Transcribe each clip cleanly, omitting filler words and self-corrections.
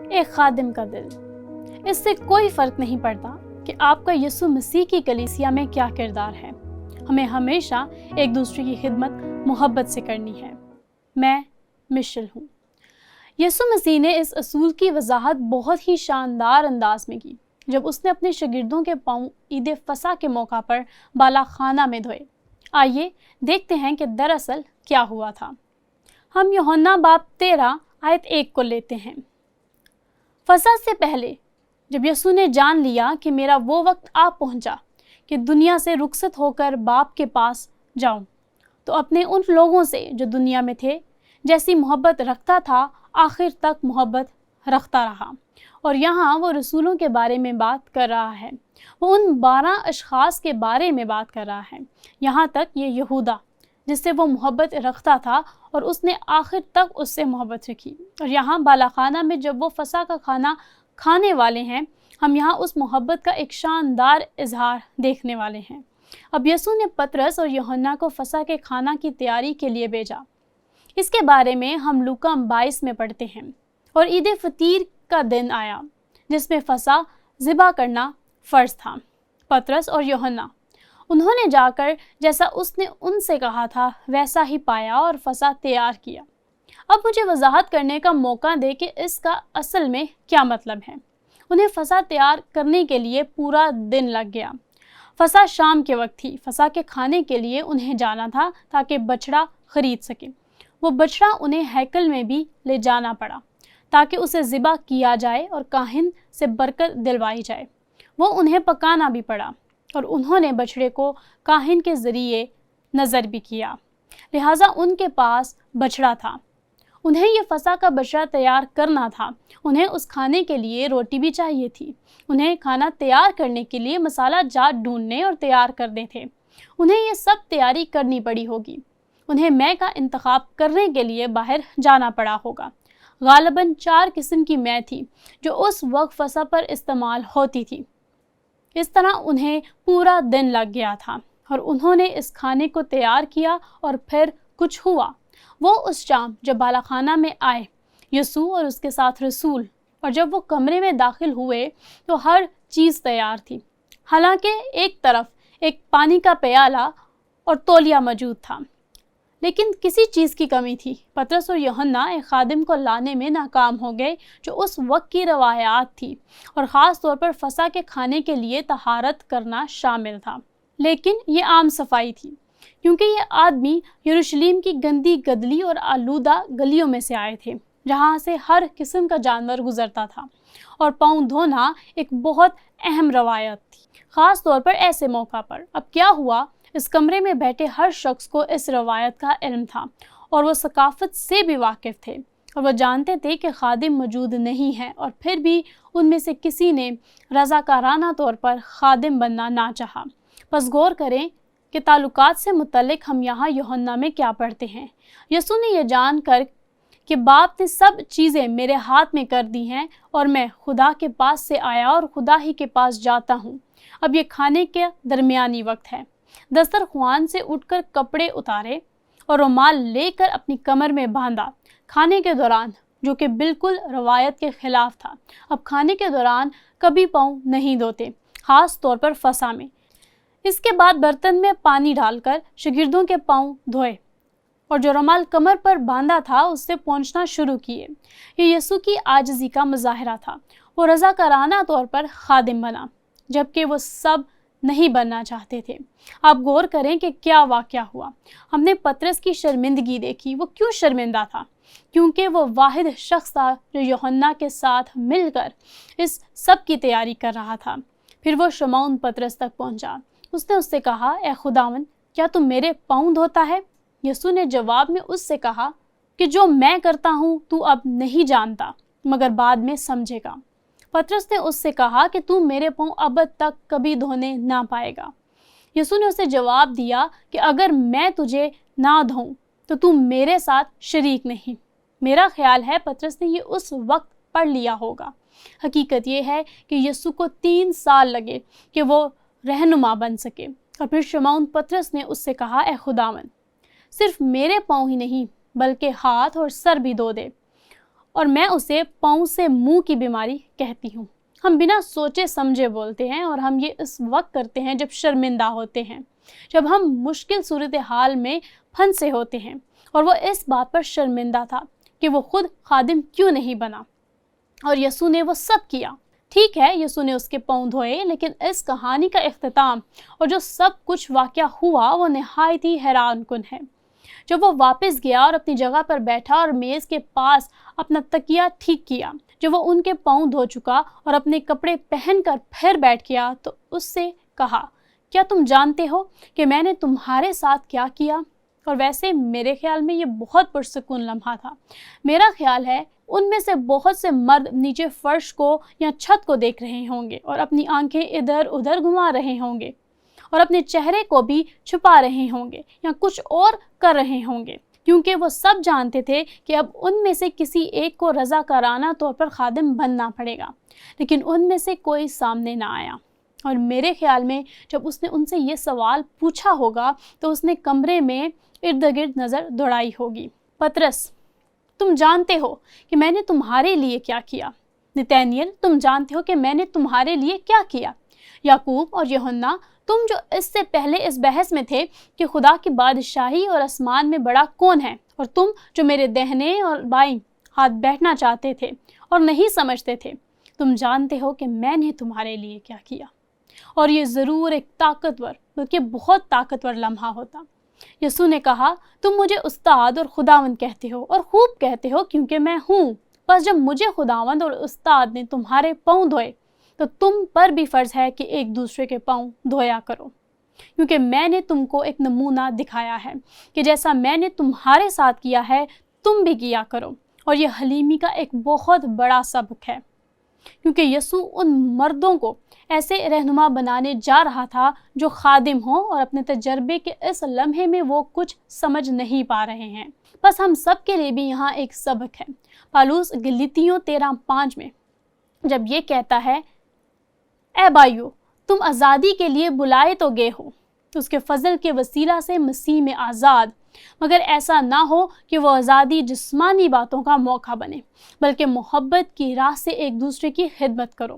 ایک خادم کا دل۔ اس سے کوئی فرق نہیں پڑتا کہ آپ کا یسوع مسیح کی کلیسیا میں کیا کردار ہے، ہمیں ہمیشہ ایک دوسرے کی خدمت محبت سے کرنی ہے۔ میں مشل ہوں۔ یسوع مسیح نے اس اصول کی وضاحت بہت ہی شاندار انداز میں کی جب اس نے اپنے شاگردوں کے پاؤں عید فصح کے موقع پر بالا خانہ میں دھوئے۔ آئیے دیکھتے ہیں کہ دراصل کیا ہوا تھا۔ ہم یوحنا باب 13 آیت 1 کو لیتے ہیں۔ فصح سے پہلے جب یسوع نے جان لیا کہ میرا وہ وقت آ پہنچا کہ دنیا سے رخصت ہو کر باپ کے پاس جاؤں، تو اپنے ان لوگوں سے جو دنیا میں تھے جیسی محبت رکھتا تھا آخر تک محبت رکھتا رہا۔ اور یہاں وہ رسولوں کے بارے میں بات کر رہا ہے، وہ ان 12 اشخاص کے بارے میں بات کر رہا ہے، یہاں تک یہ یہودا جس سے وہ محبت رکھتا تھا اور اس نے آخر تک اس سے محبت رکھی۔ اور یہاں بالا خانہ میں جب وہ فصح کا کھانا کھانے والے ہیں، ہم یہاں اس محبت کا ایک شاندار اظہار دیکھنے والے ہیں۔ اب یسوع نے پطرس اور یوحنا کو فصح کے کھانا کی تیاری کے لیے بھیجا۔ اس کے بارے میں ہم لوکا 22 میں پڑھتے ہیں۔ اور عید فطیر کا دن آیا جس میں فصح ذبح کرنا فرض تھا۔ پطرس اور یوحنا انہوں نے جا کر جیسا اس نے ان سے کہا تھا ویسا ہی پایا اور فصح تیار کیا۔ اب مجھے وضاحت کرنے کا موقع دے کہ اس کا اصل میں کیا مطلب ہے۔ انہیں فصح تیار کرنے کے لیے پورا دن لگ گیا۔ فصح شام کے وقت تھی۔ فصح کے کھانے کے لیے انہیں جانا تھا تاکہ بچڑا خرید سکے۔ وہ بچڑا انہیں ہیکل میں بھی لے جانا پڑا تاکہ اسے ذبح کیا جائے اور کاہن سے برکت دلوائی جائے۔ وہ انہیں پکانا بھی پڑا اور انہوں نے بچڑے کو کاہن کے ذریعے نذر بھی کیا، لہٰذا ان کے پاس بچڑا تھا۔ انہیں یہ فصح کا بچڑا تیار کرنا تھا۔ انہیں اس کھانے کے لیے روٹی بھی چاہیے تھی۔ انہیں کھانا تیار کرنے کے لیے مسالہ جات ڈھونڈنے اور تیار کرنے تھے۔ انہیں یہ سب تیاری کرنی پڑی ہوگی۔ انہیں مے کا انتخاب کرنے کے لیے باہر جانا پڑا ہوگا۔ غالباً 4 قسم کی مے تھی جو اس وقت فصح پر استعمال ہوتی تھی۔ اس طرح انہیں پورا دن لگ گیا تھا اور انہوں نے اس کھانے کو تیار کیا۔ اور پھر کچھ ہوا۔ وہ اس شام جب بالا خانہ میں آئے، یسوع اور اس کے ساتھ رسول، اور جب وہ کمرے میں داخل ہوئے تو ہر چیز تیار تھی۔ حالانکہ ایک طرف ایک پانی کا پیالہ اور تولیہ موجود تھا، لیکن کسی چیز کی کمی تھی۔ پطرس اور یوحنا ایک خادم کو لانے میں ناکام ہو گئے جو اس وقت کی روایات تھی اور خاص طور پر فصح کے کھانے کے لیے طہارت کرنا شامل تھا۔ لیکن یہ عام صفائی تھی کیونکہ یہ آدمی یروشلم کی گندی گدلی اور آلودہ گلیوں میں سے آئے تھے جہاں سے ہر قسم کا جانور گزرتا تھا، اور پاؤں دھونا ایک بہت اہم روایت تھی، خاص طور پر ایسے موقع پر۔ اب کیا ہوا، اس کمرے میں بیٹھے ہر شخص کو اس روایت کا علم تھا اور وہ ثقافت سے بھی واقف تھے، اور وہ جانتے تھے کہ خادم موجود نہیں ہے، اور پھر بھی ان میں سے کسی نے رضاکارانہ طور پر خادم بننا نہ چاہا۔ پس غور کریں کہ تعلقات سے متعلق ہم یہاں یوحنا میں کیا پڑھتے ہیں۔ یسوع نے یہ جان کر کہ باپ نے سب چیزیں میرے ہاتھ میں کر دی ہیں اور میں خدا کے پاس سے آیا اور خدا ہی کے پاس جاتا ہوں۔ اب یہ کھانے کے درمیانی وقت ہے۔ دسترخوان سے اٹھ کر کپڑے اتارے اور رومال لے کر اپنی کمر میں باندھا کھانے کے دوران، جو کہ بالکل روایت کے خلاف تھا۔ اب کھانے کے دوران کبھی پاؤں نہیں دھوتے، خاص طور پر فصح میں۔ اس کے بعد برتن میں پانی ڈال کر شاگردوں کے پاؤں دھوئے اور جو رومال کمر پر باندھا تھا اس سے پونچھنا شروع کیے۔ یہ یسوع کی عاجزی کا مظاہرہ تھا۔ وہ رضاکارانہ طور پر خادم بنا جبکہ وہ سب نہیں بننا چاہتے تھے۔ آپ غور کریں کہ کیا واقعہ ہوا۔ ہم نے پطرس کی شرمندگی دیکھی۔ وہ کیوں شرمندہ تھا؟ کیونکہ وہ واحد شخص تھا جو یوحنا کے ساتھ مل کر اس سب کی تیاری کر رہا تھا۔ پھر وہ شمعون پطرس تک پہنچا۔ اس نے اس سے کہا، اے خداوند، کیا تم میرے پاؤں دھوتا ہے؟ یسوع نے جواب میں اس سے کہا کہ جو میں کرتا ہوں تو اب نہیں جانتا، مگر بعد میں سمجھے گا۔ پطرس نے اس سے کہا کہ تو میرے پاؤں ابد تک کبھی دھونے نہ پائے گا۔ یسوع نے اسے جواب دیا کہ اگر میں تجھے نہ دھوؤں تو میرے ساتھ شریک نہیں۔ میرا خیال ہے پطرس نے یہ اس وقت پڑھ لیا ہوگا۔ حقیقت یہ ہے کہ یسوع کو 3 سال لگے کہ وہ رہنما بن سکے۔ اور پھر شمعون پطرس نے اس سے کہا، اے خداوند، صرف میرے پاؤں ہی نہیں بلکہ ہاتھ اور سر بھی دھو دے، اور میں اسے پاؤں سے منہ کی بیماری کہتی ہوں۔ ہم بنا سوچے سمجھے بولتے ہیں، اور ہم یہ اس وقت کرتے ہیں جب شرمندہ ہوتے ہیں، جب ہم مشکل صورتحال میں پھنسے ہوتے ہیں، اور وہ اس بات پر شرمندہ تھا کہ وہ خود خادم کیوں نہیں بنا، اور یسوع نے وہ سب کیا۔ ٹھیک ہے، یسوع نے اس کے پاؤں دھوئے، لیکن اس کہانی کا اختتام اور جو سب کچھ واقعہ ہوا وہ نہایت ہی حیران کن ہے۔ جب وہ واپس گیا اور اپنی جگہ پر بیٹھا اور میز کے پاس اپنا تکیہ ٹھیک کیا، جب وہ ان کے پاؤں دھو چکا اور اپنے کپڑے پہن کر پھر بیٹھ گیا، تو اس سے کہا، کیا تم جانتے ہو کہ میں نے تمہارے ساتھ کیا کیا؟ اور ویسے میرے خیال میں یہ بہت پرسکون لمحہ تھا۔ میرا خیال ہے ان میں سے بہت سے مرد نیچے فرش کو یا چھت کو دیکھ رہے ہوں گے اور اپنی آنکھیں ادھر ادھر گھما رہے ہوں گے، اور اپنے چہرے کو بھی چھپا رہے ہوں گے یا کچھ اور کر رہے ہوں گے، کیونکہ وہ سب جانتے تھے کہ اب ان میں سے کسی ایک کو رضاکارانہ طور پر خادم بننا پڑے گا۔ لیکن ان میں سے کوئی سامنے نہ آیا، اور میرے خیال میں جب اس نے ان سے یہ سوال پوچھا ہوگا تو اس نے کمرے میں ارد گرد نظر دوڑائی ہوگی۔ پطرس، تم جانتے ہو کہ میں نے تمہارے لیے کیا کیا۔ نتانیل، تم جانتے ہو کہ میں نے تمہارے لیے کیا کیا۔ یعقوب اور یوحنا، تم جو اس سے پہلے اس بحث میں تھے کہ خدا کی بادشاہی اور آسمان میں بڑا کون ہے، اور تم جو میرے دہنے اور بائیں ہاتھ بیٹھنا چاہتے تھے اور نہیں سمجھتے تھے، تم جانتے ہو کہ میں نے تمہارے لیے کیا کیا۔ اور یہ ضرور ایک طاقتور بلکہ بہت طاقتور لمحہ ہوتا۔ یسوع نے کہا، تم مجھے استاد اور خداوند کہتے ہو، اور خوب کہتے ہو کیونکہ میں ہوں۔ بس جب مجھے خداوند اور استاد نے تمہارے پاؤں دھوئے تو تم پر بھی فرض ہے کہ ایک دوسرے کے پاؤں دھویا کرو، کیونکہ میں نے تم کو ایک نمونہ دکھایا ہے کہ جیسا میں نے تمہارے ساتھ کیا ہے تم بھی کیا کرو۔ اور یہ حلیمی کا ایک بہت بڑا سبق ہے، کیونکہ یسوع ان مردوں کو ایسے رہنما بنانے جا رہا تھا جو خادم ہوں، اور اپنے تجربے کے اس لمحے میں وہ کچھ سمجھ نہیں پا رہے ہیں۔ بس ہم سب کے لیے بھی یہاں ایک سبق ہے۔ پالوس گلاطیوں 13:5 میں جب یہ کہتا ہے، اے بھائیو، تم آزادی کے لیے بلائے تو گئے ہو، اس کے فضل کے وسیلہ سے مسیح میں آزاد، مگر ایسا نہ ہو کہ وہ آزادی جسمانی باتوں کا موقع بنے، بلکہ محبت کی راہ سے ایک دوسرے کی خدمت کرو۔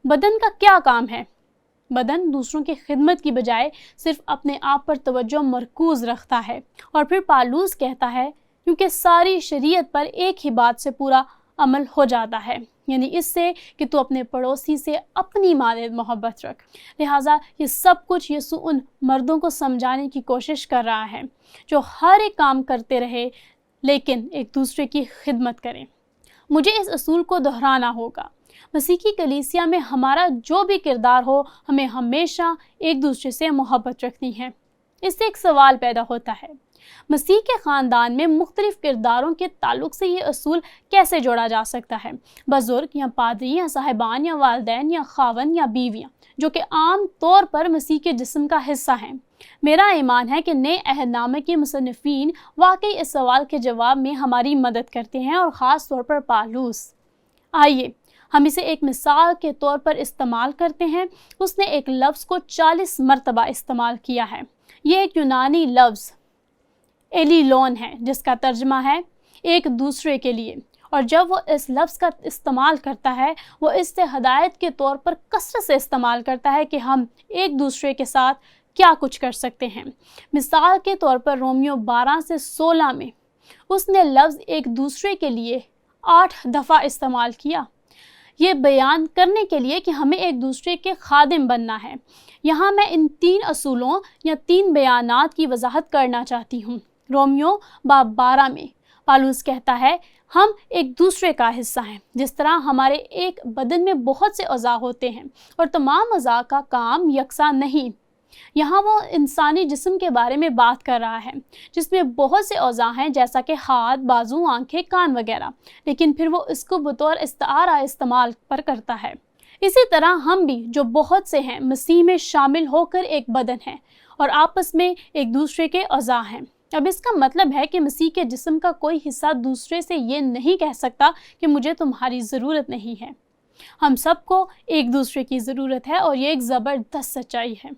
بدن کا کیا کام ہے؟ بدن دوسروں کی خدمت کی بجائے صرف اپنے آپ پر توجہ مرکوز رکھتا ہے۔ اور پھر پالوس کہتا ہے، کیونکہ ساری شریعت پر ایک ہی بات سے پورا عمل ہو جاتا ہے، یعنی اس سے کہ تو اپنے پڑوسی سے اپنی مانند محبت رکھ۔ لہٰذا یہ سب کچھ یسوع ان مردوں کو سمجھانے کی کوشش کر رہا ہے جو ہر ایک کام کرتے رہے لیکن ایک دوسرے کی خدمت کریں۔ مجھے اس اصول کو دہرانا ہوگا۔ مسیح کی کلیسیا میں ہمارا جو بھی کردار ہو، ہمیں ہمیشہ ایک دوسرے سے محبت رکھنی ہے۔ اس سے ایک سوال پیدا ہوتا ہے، مسیح کے خاندان میں مختلف کرداروں کے تعلق سے یہ اصول کیسے جوڑا جا سکتا ہے؟ بزرگ یا پادری یا صاحبان یا والدین یا خاوند یا بیویاں، جو کہ عام طور پر مسیح کے جسم کا حصہ ہیں۔ میرا ایمان ہے کہ نئے عہد نامے کے مصنفین واقعی اس سوال کے جواب میں ہماری مدد کرتے ہیں، اور خاص طور پر پالوس۔ آئیے ہم اسے ایک مثال کے طور پر استعمال کرتے ہیں۔ اس نے ایک لفظ کو 40 مرتبہ استعمال کیا ہے۔ یہ ایک یونانی لفظ ایلیلون ہے، جس کا ترجمہ ہے ایک دوسرے کے لیے، اور جب وہ اس لفظ کا استعمال کرتا ہے وہ اس سے ہدایت کے طور پر کثرت سے استعمال کرتا ہے کہ ہم ایک دوسرے کے ساتھ کیا کچھ کر سکتے ہیں۔ مثال کے طور پر رومیو 12-16 میں اس نے لفظ ایک دوسرے کے لیے 8 دفعہ استعمال کیا، یہ بیان کرنے کے لیے کہ ہمیں ایک دوسرے کے خادم بننا ہے۔ یہاں میں ان 3 اصولوں یا 3 بیانات کی وضاحت کرنا چاہتی ہوں۔ رومیو 12 میں پالوس کہتا ہے، ہم ایک دوسرے کا حصہ ہیں، جس طرح ہمارے ایک بدن میں بہت سے اعضاء ہوتے ہیں اور تمام اعضاء کا کام یکساں نہیں۔ یہاں وہ انسانی جسم کے بارے میں بات کر رہا ہے جس میں بہت سے اعضاء ہیں، جیسا کہ ہاتھ، بازو، آنکھیں، کان وغیرہ، لیکن پھر وہ اس کو بطور استعارہ استعمال پر کرتا ہے۔ اسی طرح ہم بھی جو بہت سے ہیں مسیح میں شامل ہو کر ایک بدن ہیں اور آپس میں ایک دوسرے کے اعضاء ہیں۔ اب اس کا مطلب ہے کہ مسیح کے جسم کا کوئی حصہ دوسرے سے یہ نہیں کہہ سکتا کہ مجھے تمہاری ضرورت نہیں ہے۔ ہم سب کو ایک دوسرے کی ضرورت ہے، اور یہ ایک زبردست سچائی ہے۔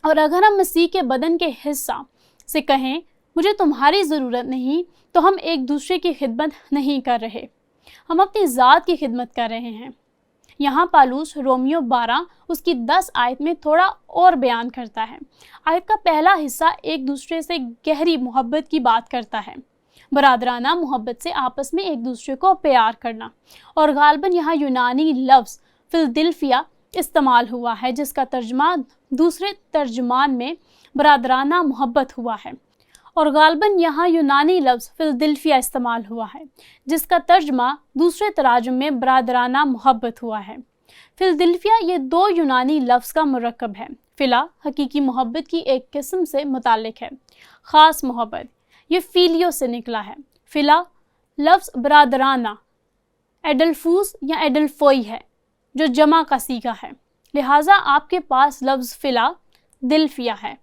اور اگر ہم مسیح کے بدن کے حصہ سے کہیں مجھے تمہاری ضرورت نہیں، تو ہم ایک دوسرے کی خدمت نہیں کر رہے۔ ہم اپنی ذات کی خدمت کر رہے ہیں۔ یہاں پالوس رومیو 12 اس کی 10 آیت میں تھوڑا اور بیان کرتا ہے۔ آیت کا پہلا حصہ ایک دوسرے سے گہری محبت کی بات کرتا ہے، برادرانہ محبت سے آپس میں ایک دوسرے کو پیار کرنا، اور غالباً یہاں یونانی لفظ فلدلفیا استعمال ہوا ہے جس کا ترجمہ دوسرے ترجمان میں برادرانہ محبت ہوا ہے، اور غالباً یہاں یونانی لفظ فلدلفیا استعمال ہوا ہے جس کا ترجمہ دوسرے تراجم میں برادرانہ محبت ہوا ہے۔ فلدلفیا یہ دو یونانی لفظ کا مرکب ہے۔ فلا حقیقی محبت کی ایک قسم سے متعلق ہے، خاص محبت، یہ فیلیو سے نکلا ہے۔ فلا لفظ برادرانہ ایڈلفوس یا ایڈلفوئی ہے جو جمع کا صیغہ ہے، لہٰذا آپ کے پاس لفظ فلا دلفیا ہے۔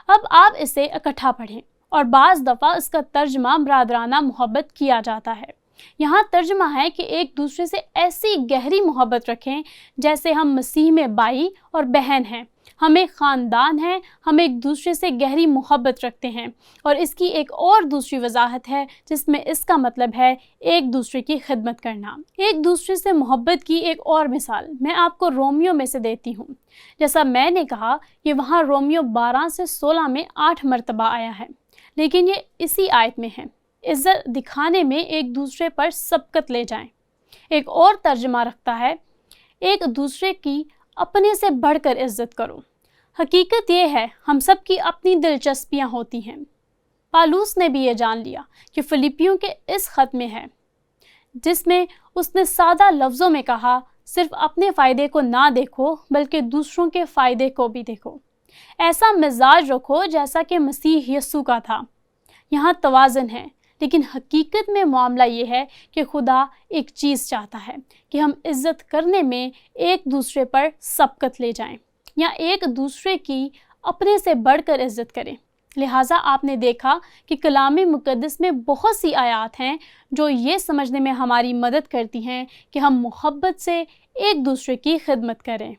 اب آپ اسے اکٹھا پڑھیں، اور بعض دفعہ اس کا ترجمہ برادرانہ محبت کیا جاتا ہے۔ یہاں ترجمہ ہے کہ ایک دوسرے سے ایسی گہری محبت رکھیں جیسے ہم مسیح میں بھائی اور بہن ہیں، ہم ایک خاندان ہیں، ہم ایک دوسرے سے گہری محبت رکھتے ہیں۔ اور اس کی ایک اور دوسری وضاحت ہے جس میں اس کا مطلب ہے ایک دوسرے کی خدمت کرنا۔ ایک دوسرے سے محبت کی ایک اور مثال میں آپ کو رومیو میں سے دیتی ہوں۔ جیسا میں نے کہا، یہ وہاں رومیو 12 سے 16 میں 8 مرتبہ آیا ہے، لیکن یہ اسی آیت میں ہے۔ عزت دکھانے میں ایک دوسرے پر سبقت لے جائیں۔ ایک اور ترجمہ رکھتا ہے ایک دوسرے کی اپنے سے بڑھ کر عزت کرو۔ حقیقت یہ ہے ہم سب کی اپنی دلچسپیاں ہوتی ہیں۔ پالوس نے بھی یہ جان لیا کہ فلیپیوں کے اس خط میں ہے جس میں اس نے سادہ لفظوں میں کہا، صرف اپنے فائدے کو نہ دیکھو بلکہ دوسروں کے فائدے کو بھی دیکھو۔ ایسا مزاج رکھو جیسا کہ مسیح یسوع کا تھا۔ یہاں توازن ہے، لیکن حقیقت میں معاملہ یہ ہے کہ خدا ایک چیز چاہتا ہے کہ ہم عزت کرنے میں ایک دوسرے پر سبقت لے جائیں یا ایک دوسرے کی اپنے سے بڑھ کر عزت کریں۔ لہٰذا آپ نے دیکھا کہ کلام مقدس میں بہت سی آیات ہیں جو یہ سمجھنے میں ہماری مدد کرتی ہیں کہ ہم محبت سے ایک دوسرے کی خدمت کریں۔